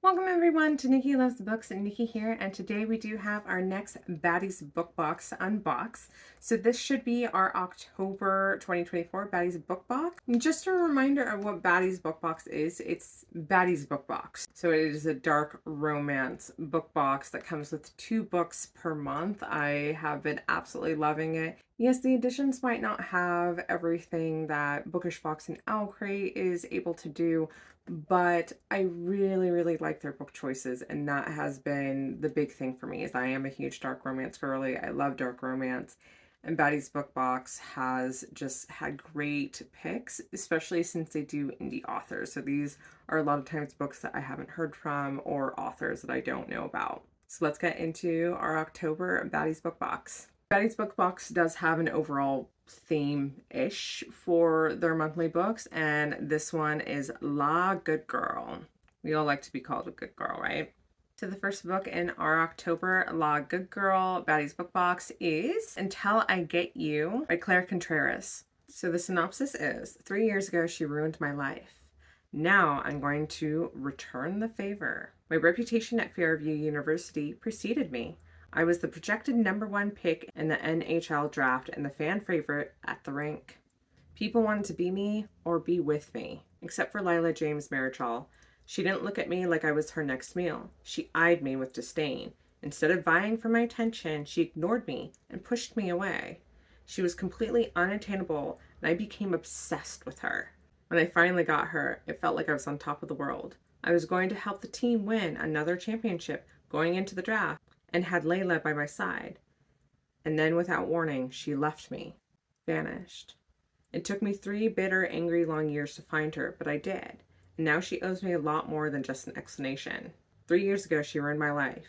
Welcome everyone to Nikki Loves Books, and Nikki here, and today we do have our next Baddies book box unbox. So this should be our October 2024 Baddies book box. And just a reminder of what Baddies book box is. It's Baddies book box. So it is a dark romance book box that comes with 2 books per month. I have been absolutely loving it. Yes, the editions might not have everything that Bookish Box and Owl Crate is able to do, but I really like their book choices, and that has been the big thing for me. Is I am a huge dark romance girly. I love dark romance, and Baddies Book Box has just had great picks, especially since they do indie authors. So these are a lot of times books that I haven't heard from or authors that I don't know about. So let's get into our October Baddies Book Box. Baddies Book Box does have an overall theme-ish for their monthly books, and this one is La Good Girl. We all like to be called a good girl, right? So the first book in our October La Good Girl Baddies Book Box is Until I Get You by Claire Contreras. So the synopsis is, 3 years ago she ruined my life. Now I'm going to return the favor. My reputation at Fairview University preceded me. I was the projected #1 pick in the NHL draft and the fan favorite at the rink. People wanted to be me or be with me, except for Lila James Marichal. She didn't look at me like I was her next meal. She eyed me with disdain. Instead of vying for my attention, she ignored me and pushed me away. She was completely unattainable, and I became obsessed with her. When I finally got her, it felt like I was on top of the world. I was going to help the team win another championship going into the draft, and had Layla by my side. And then without warning, she left me, vanished. It took me 3 bitter, angry, long years to find her, but I did. And now she owes me a lot more than just an explanation. 3 years ago, she ruined my life.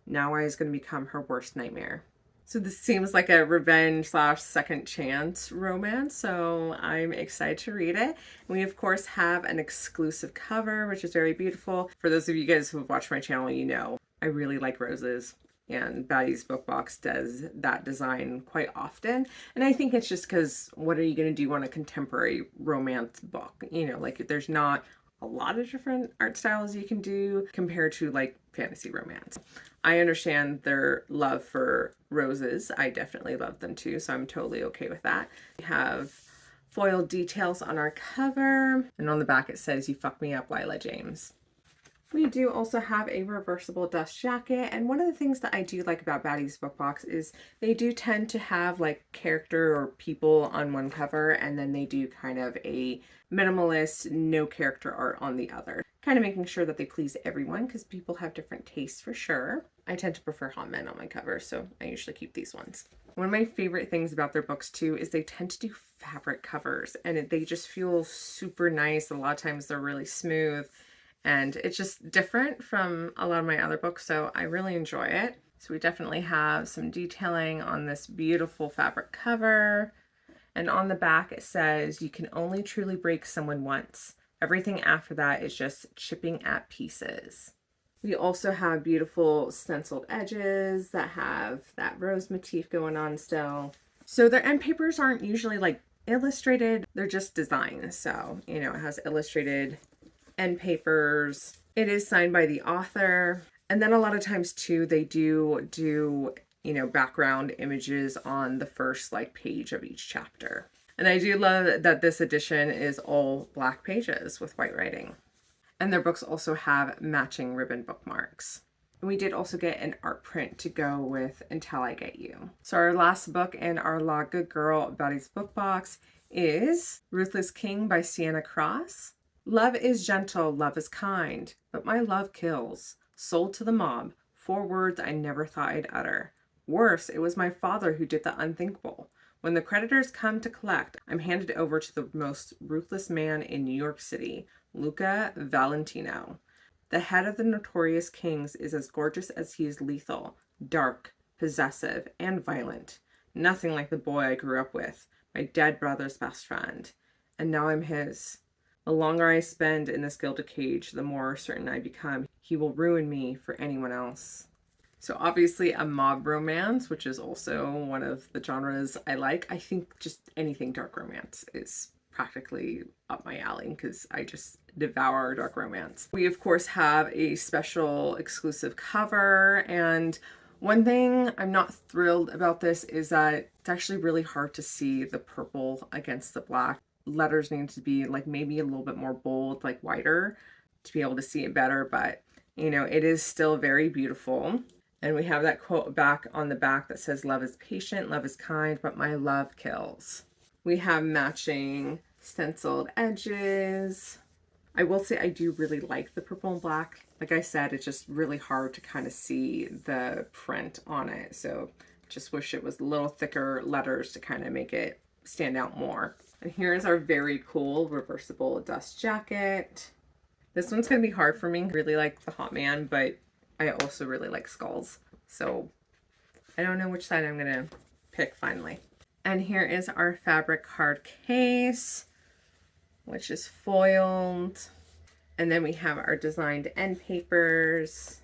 Now I was going to become her worst nightmare. So this seems like a revenge slash second chance romance, so I'm excited to read it. We of course have an exclusive cover, which is very beautiful. For those of you guys who have watched my channel, you know I really like roses, and Baddies Book Box does that design quite often. And I think it's just because what are you going to do on a contemporary romance book? You know, like there's not a lot of different art styles you can do compared to like fantasy romance. I understand their love for roses. I definitely love them too, so I'm totally okay with that. We have foil details on our cover, and on the back it says, "You fucked me up, Lila James." We do also have a reversible dust jacket, and one of the things that I do like about Baddies Book Box is they do tend to have like character or people on one cover, and then they do kind of a minimalist, no character art on the other. Kind of making sure that they please everyone because people have different tastes for sure. I tend to prefer hot men on my cover, so I usually keep these ones. One of my favorite things about their books too is they tend to do fabric covers, and they just feel super nice. A lot of times they're really smooth, and it's just different from a lot of my other books, so I really enjoy it. So we definitely have some detailing on this beautiful fabric cover. And on the back it says, "You can only truly break someone once. Everything after that is just chipping at pieces." We also have beautiful stenciled edges that have that rose motif going on still. So their end papers aren't usually like illustrated, they're just designs. So, you know, it has illustrated end papers. It is signed by the author. And then a lot of times too, they do, you know, background images on the first like page of each chapter. And I do love that this edition is all black pages with white writing. And their books also have matching ribbon bookmarks. And we did also get an art print to go with Until I Get You. So our last book in our La Good Girl Baddies book box is Ruthless King by Sienna Cross. Love is gentle, love is kind, but my love kills. Sold to the mob, 4 words I never thought I'd utter. Worse, it was my father who did the unthinkable. When the creditors come to collect, I'm handed over to the most ruthless man in New York City, Luca Valentino. The head of the notorious kings is as gorgeous as he is lethal, dark, possessive, and violent. Nothing like the boy I grew up with, my dead brother's best friend. And now I'm his. The longer I spend in this gilded cage, the more certain I become he will ruin me for anyone else. So obviously a mob romance, which is also one of the genres I like. I think just anything dark romance is practically up my alley because I just devour dark romance. We of course have a special exclusive cover, and one thing I'm not thrilled about this is that it's actually really hard to see the purple against the black. Letters need to be like maybe a little bit more bold, like wider, to be able to see it better, but you know, it is still very beautiful. And we have that quote back on the back that says, "Love is patient, love is kind, but my love kills." We have matching stenciled edges. I will say I do really like the purple and black. Like I said, it's just really hard to kind of see the print on it. So just wish it was a little thicker letters to kind of make it stand out more. And here's our very cool reversible dust jacket. This one's going to be hard for me. I really like the Hot Man, but I also really like skulls. So I don't know which side I'm going to pick finally. And here is our fabric card case, which is foiled. And then we have our designed end papers.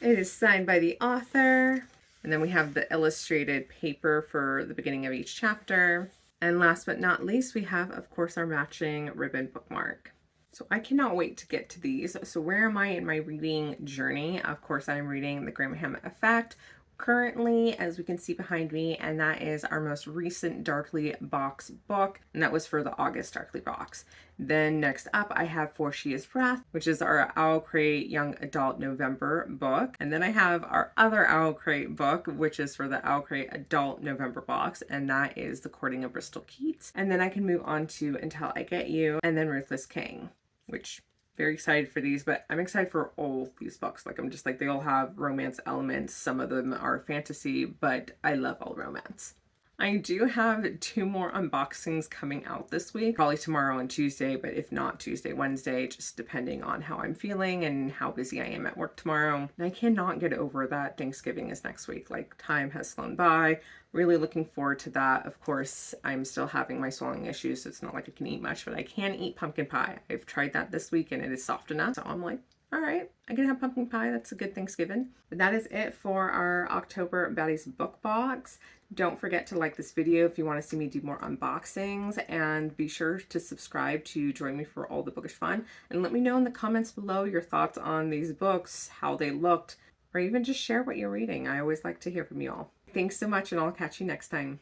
It is signed by the author. And then we have the illustrated paper for the beginning of each chapter. And last but not least, we have, of course, our matching ribbon bookmark. So I cannot wait to get to these. So where am I in my reading journey? Of course, I'm reading The Graham Effect currently, as we can see behind me, and that is our most recent Darkly Box book, and that was for the August Darkly Box. Then next up, I have For She Is Wrath, which is our Owl Crate Young Adult November book. And then I have our other Owl Crate book, which is for the Owl Crate Adult November box, and that is The Courting of Bristol Keats. And then I can move on to Until I Get You, and then Ruthless King, which very excited for these, but I'm excited for all these books. Like I'm just like, they all have romance elements. Some of them are fantasy, but I love all romance. I do have 2 more unboxings coming out this week, probably tomorrow and Tuesday, but if not Tuesday, Wednesday, just depending on how I'm feeling and how busy I am at work tomorrow. And I cannot get over that Thanksgiving is next week. Like, time has flown by. Really looking forward to that. Of course, I'm still having my swallowing issues, so it's not like I can eat much, but I can eat pumpkin pie. I've tried that this week and it is soft enough, so I'm like, all right, I can have pumpkin pie. That's a good Thanksgiving. But that is it for our October Baddies book box. Don't forget to like this video if you want to see me do more unboxings, and be sure to subscribe to join me for all the bookish fun. And let me know in the comments below your thoughts on these books, how they looked, or even just share what you're reading. I always like to hear from you all. Thanks so much, and I'll catch you next time.